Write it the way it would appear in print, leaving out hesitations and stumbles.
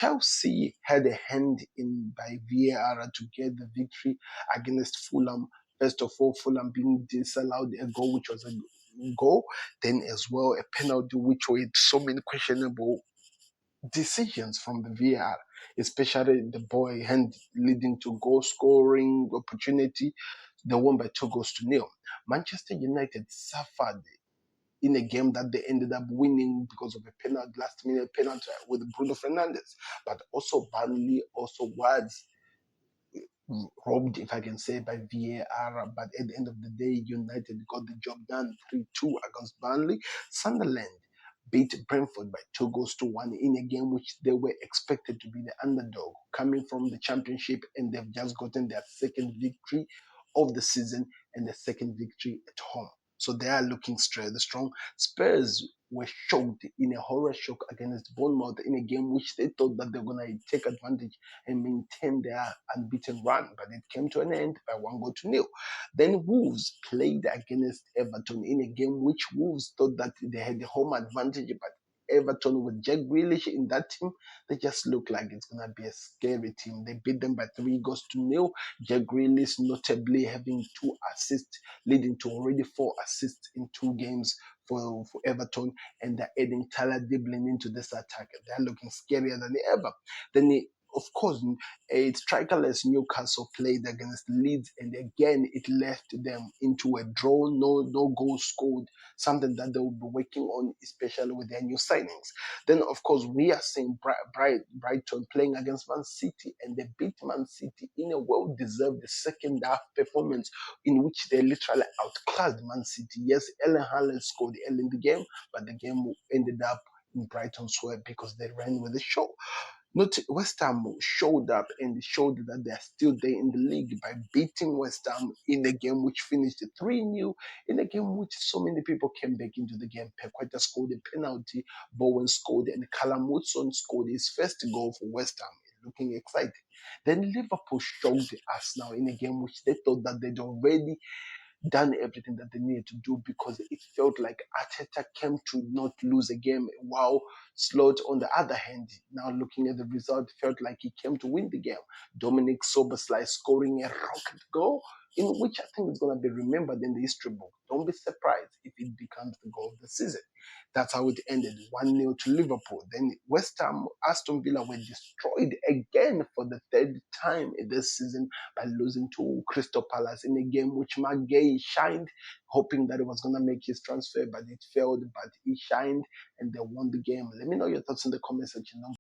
Chelsea had a hand in by VAR to get the victory against Fulham. First of all, Fulham being disallowed a goal, which was a goal, then as well a penalty, which were so many questionable decisions from the VAR, especially the boy hand leading to goal scoring opportunity, the one by 2 goals to nil. Manchester United suffered in a game that they ended up winning because of a penalty, last minute penalty with Bruno Fernandes. But also Burnley also was robbed, if I can say, by VAR. But at the end of the day, United got the job done 3-2 against Burnley. Sunderland beat Brentford by 2 goals to 1 in a game which they were expected to be the underdog coming from the championship, and they've just gotten their second victory of the season and the second victory at home. So they are looking strong. Spurs were shocked in a horror shock against Bournemouth in a game which they thought that they're going to take advantage and maintain their unbeaten run, but it came to an end by 1 goal to 0. Then Wolves played against Everton in a game which Wolves thought that they had the home advantage, but Everton with Jack Grealish in that team, they just look like it's going to be a scary team. They beat them by 3 goals to 0. Jack Grealish notably having 2 assists, leading to already 4 assists in 2 games for Everton, and they're adding Tyler Diblin into this attack. They're looking scarier than ever. Then of course, a strikerless Newcastle played against Leeds, and again it left them into a draw, no goals scored, something that they will be working on, especially with their new signings. Then, of course, we are seeing Brighton playing against Man City, and they beat Man City in a well-deserved second half performance in which they literally outclassed Man City. Yes, Erling Haaland scored early in the game, but the game ended up in Brighton's way because they ran with the show. Not West Ham showed up and showed that they are still there in the league by beating West Ham in a game which finished 3-0, in a game which so many people came back into the game. Pequeta scored a penalty, Bowen scored, and Callum Wilson scored his first goal for West Ham. Looking exciting. Then Liverpool showed us now in a game which they thought that they'd already done everything that they needed to do, because it felt like Arteta came to not lose a game. While Slot, on the other hand, now looking at the result, felt like he came to win the game. Dominic Soboslai scoring a rocket goal, in which I think is going to be remembered in the history book. Don't be surprised if it becomes the goal of the season. That's how it ended, 1-0 to Liverpool. Then West Ham, Aston Villa were destroyed again for the third time this season by losing to Crystal Palace in a game which Gay shined, hoping that he was going to make his transfer, but it failed. But he shined and they won the game. Let me know your thoughts in the comment section.